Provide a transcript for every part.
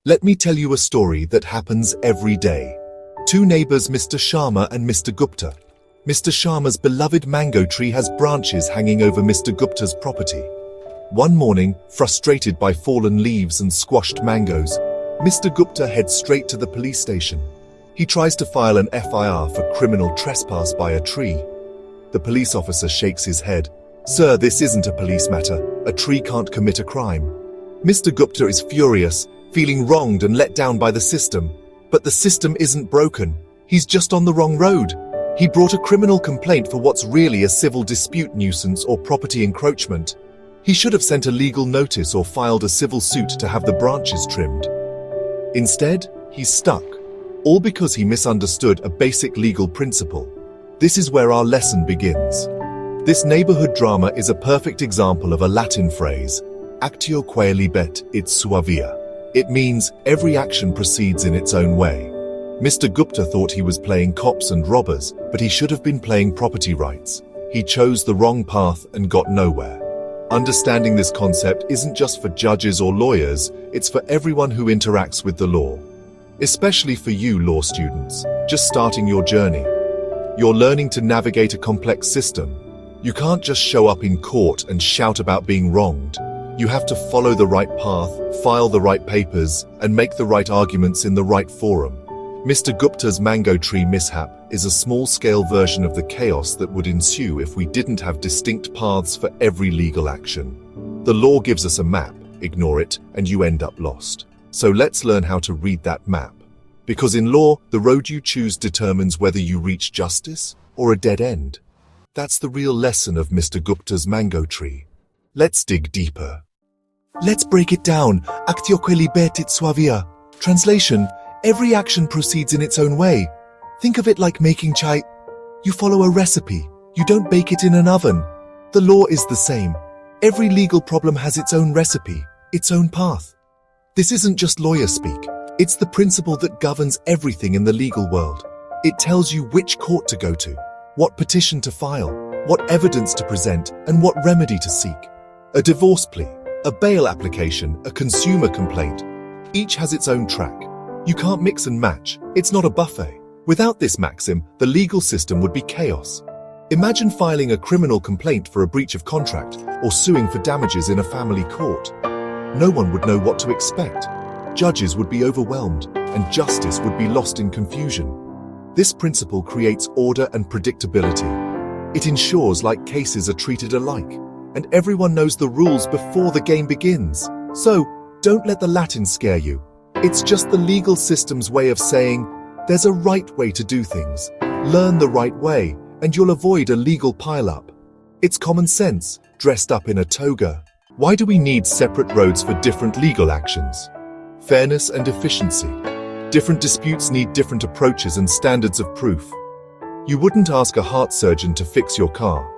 Let me tell you a story that happens every day. Two neighbors, Mr. Sharma and Mr. Gupta. Mr. Sharma's beloved mango tree has branches hanging over Mr. Gupta's property. One morning, frustrated by fallen leaves and squashed mangoes, Mr. Gupta heads straight to the police station. He tries to file an FIR for criminal trespass by a tree. The police officer shakes his head. "Sir, this isn't a police matter. A tree can't commit a crime." Mr. Gupta is furious, feeling wronged and let down by the system. But the system isn't broken. He's just on the wrong road. He brought a criminal complaint for what's really a civil dispute, nuisance or property encroachment. He should have sent a legal notice or filed a civil suit to have the branches trimmed. Instead, he's stuck, all because he misunderstood a basic legal principle. This is where our lesson begins. This neighborhood drama is a perfect example of a Latin phrase, Actio Quaelibet it suavia. It means every action proceeds in its own way. Mr. Gupta thought he was playing cops and robbers, but he should have been playing property rights. He chose the wrong path and got nowhere. Understanding this concept isn't just for judges or lawyers, it's for everyone who interacts with the law. Especially for you law students, just starting your journey. You're learning to navigate a complex system. You can't just show up in court and shout about being wronged. You have to follow the right path, file the right papers, and make the right arguments in the right forum. Mr. Gupta's mango tree mishap is a small-scale version of the chaos that would ensue if we didn't have distinct paths for every legal action. The law gives us a map, ignore it, and you end up lost. So let's learn how to read that map. Because in law, the road you choose determines whether you reach justice or a dead end. That's the real lesson of Mr. Gupta's mango tree. Let's dig deeper. Let's break it down. Actio Quaelibet it suavia. Translation: every action proceeds in its own way. Think of it like making chai. You follow a recipe. You don't bake it in an oven. The law is the same. Every legal problem has its own recipe, its own path. This isn't just lawyer speak. It's the principle that governs everything in the legal world. It tells you which court to go to, what petition to file, what evidence to present, and what remedy to seek. A divorce plea, a bail application, a consumer complaint. Each has its own track. You can't mix and match. It's not a buffet. Without this maxim, the legal system would be chaos. Imagine filing a criminal complaint for a breach of contract or suing for damages in a family court. No one would know what to expect. Judges would be overwhelmed, and justice would be lost in confusion. This principle creates order and predictability. It ensures like cases are treated alike, and everyone knows the rules before the game begins. So, don't let the Latin scare you. It's just the legal system's way of saying, there's a right way to do things. Learn the right way, and you'll avoid a legal pileup. It's common sense, dressed up in a toga. Why do we need separate roads for different legal actions? Fairness and efficiency. Different disputes need different approaches and standards of proof. You wouldn't ask a heart surgeon to fix your car.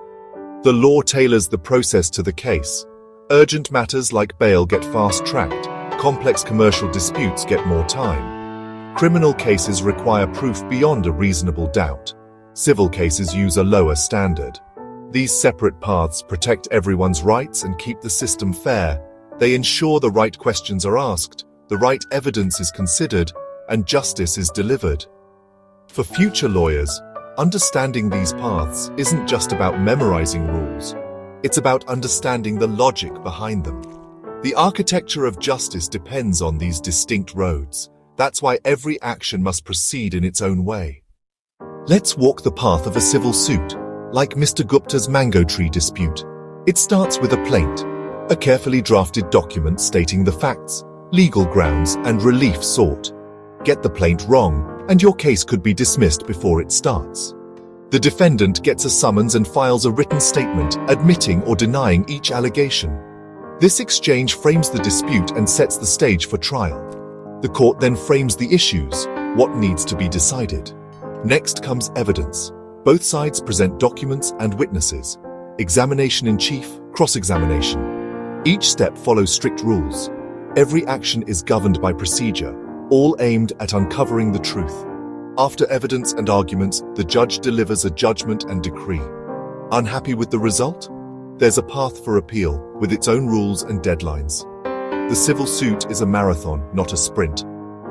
The law tailors the process to the case. Urgent matters like bail get fast-tracked. Complex commercial disputes get more time. Criminal cases require proof beyond a reasonable doubt. Civil cases use a lower standard. These separate paths protect everyone's rights and keep the system fair. They ensure the right questions are asked, the right evidence is considered, and justice is delivered. For future lawyers, understanding these paths isn't just about memorizing rules. It's about understanding the logic behind them. The architecture of justice depends on these distinct roads. That's why every action must proceed in its own way. Let's walk the path of a civil suit, like Mr. Gupta's mango tree dispute. It starts with a plaint, a carefully drafted document stating the facts, legal grounds, and relief sought. Get the plaint wrong, and your case could be dismissed before it starts. The defendant gets a summons and files a written statement admitting or denying each allegation. This exchange frames the dispute and sets the stage for trial. The court then frames the issues, what needs to be decided. Next comes evidence. Both sides present documents and witnesses. Examination in chief, cross-examination. Each step follows strict rules. Every action is governed by procedure, all aimed at uncovering the truth. After evidence and arguments, the judge delivers a judgment and decree. Unhappy with the result? There's a path for appeal, with its own rules and deadlines. The civil suit is a marathon, not a sprint.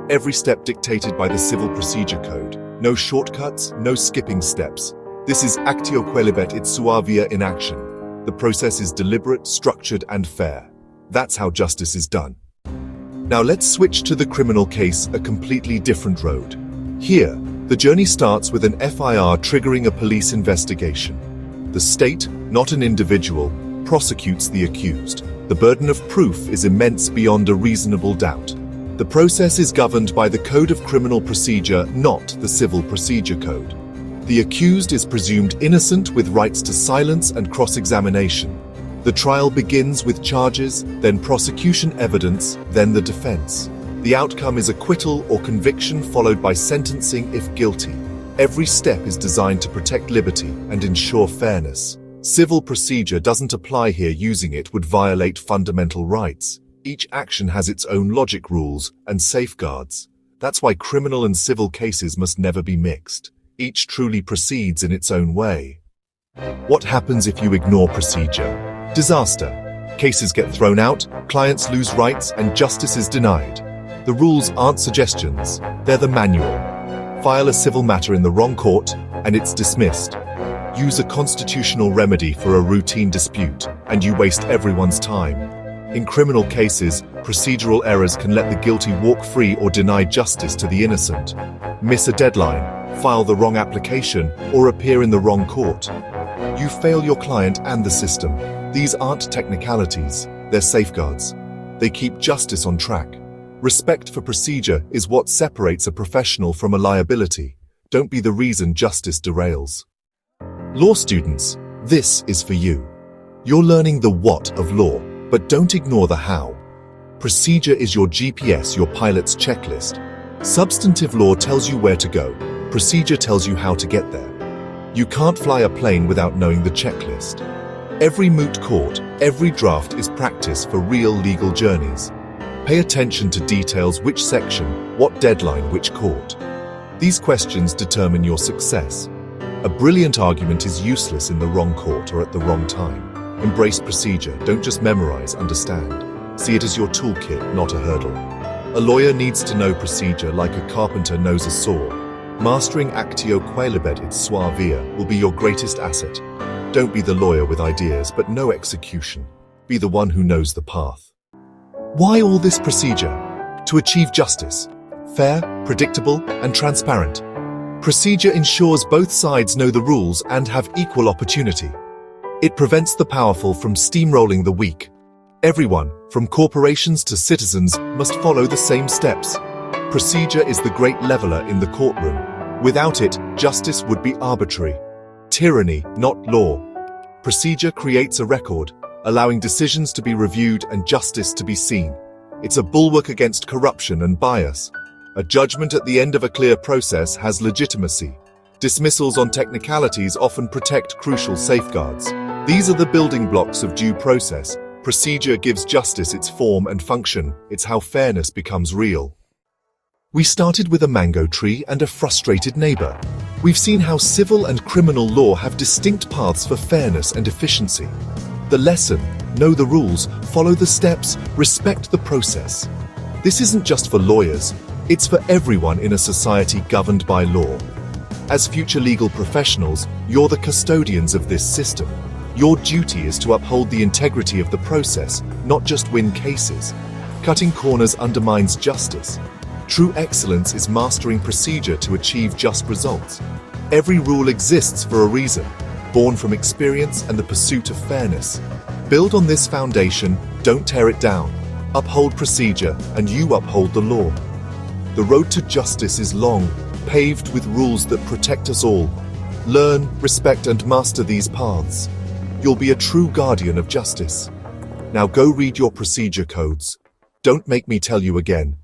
Every step dictated by the Civil Procedure Code. No shortcuts, no skipping steps. This is Actio Quaelibet it suavia in action. The process is deliberate, structured, and fair. That's how justice is done. Now let's switch to the criminal case, a completely different road. Here, the journey starts with an FIR triggering a police investigation. The state, not an individual, prosecutes the accused. The burden of proof is immense beyond a reasonable doubt. The process is governed by the Code of Criminal Procedure, not the Civil Procedure Code. The accused is presumed innocent with rights to silence and cross-examination. The trial begins with charges, then prosecution evidence, then the defense. The outcome is acquittal or conviction followed by sentencing if guilty. Every step is designed to protect liberty and ensure fairness. Civil procedure doesn't apply here. Using it would violate fundamental rights. Each action has its own logic, rules, and safeguards. That's why criminal and civil cases must never be mixed. Each truly proceeds in its own way. What happens if you ignore procedure? Disaster. Cases get thrown out, clients lose rights, and justice is denied. The rules aren't suggestions, they're the manual. File a civil matter in the wrong court, and it's dismissed. Use a constitutional remedy for a routine dispute, and you waste everyone's time. In criminal cases, procedural errors can let the guilty walk free or deny justice to the innocent. Miss a deadline, file the wrong application, or appear in the wrong court. You fail your client and the system. These aren't technicalities, they're safeguards. They keep justice on track. Respect for procedure is what separates a professional from a liability. Don't be the reason justice derails. Law students, this is for you. You're learning the what of law, but don't ignore the how. Procedure is your GPS, your pilot's checklist. Substantive law tells you where to go. Procedure tells you how to get there. You can't fly a plane without knowing the checklist. Every moot court, every draft is practice for real legal journeys. Pay attention to details: which section, what deadline, which court. These questions determine your success. A brilliant argument is useless in the wrong court or at the wrong time. Embrace procedure, don't just memorize, understand. See it as your toolkit, not a hurdle. A lawyer needs to know procedure like a carpenter knows a saw. Mastering Actio Quaelibet it suavia will be your greatest asset. Don't be the lawyer with ideas but no execution. Be the one who knows the path. Why all this procedure? To achieve justice. Fair, predictable, and transparent. Procedure ensures both sides know the rules and have equal opportunity. It prevents the powerful from steamrolling the weak. Everyone, from corporations to citizens, must follow the same steps. Procedure is the great leveler in the courtroom. Without it, justice would be arbitrary. Tyranny, not law. Procedure creates a record, allowing decisions to be reviewed and justice to be seen. It's a bulwark against corruption and bias. A judgment at the end of a clear process has legitimacy. Dismissals on technicalities often protect crucial safeguards. These are the building blocks of due process. Procedure gives justice its form and function. It's how fairness becomes real. We started with a mango tree and a frustrated neighbor. We've seen how civil and criminal law have distinct paths for fairness and efficiency. The lesson: know the rules, follow the steps, respect the process. This isn't just for lawyers, it's for everyone in a society governed by law. As future legal professionals, you're the custodians of this system. Your duty is to uphold the integrity of the process, not just win cases. Cutting corners undermines justice. True excellence is mastering procedure to achieve just results. Every rule exists for a reason, born from experience and the pursuit of fairness. Build on this foundation, don't tear it down. Uphold procedure, and you uphold the law. The road to justice is long, paved with rules that protect us all. Learn, respect, and master these paths. You'll be a true guardian of justice. Now go read your procedure codes. Don't make me tell you again.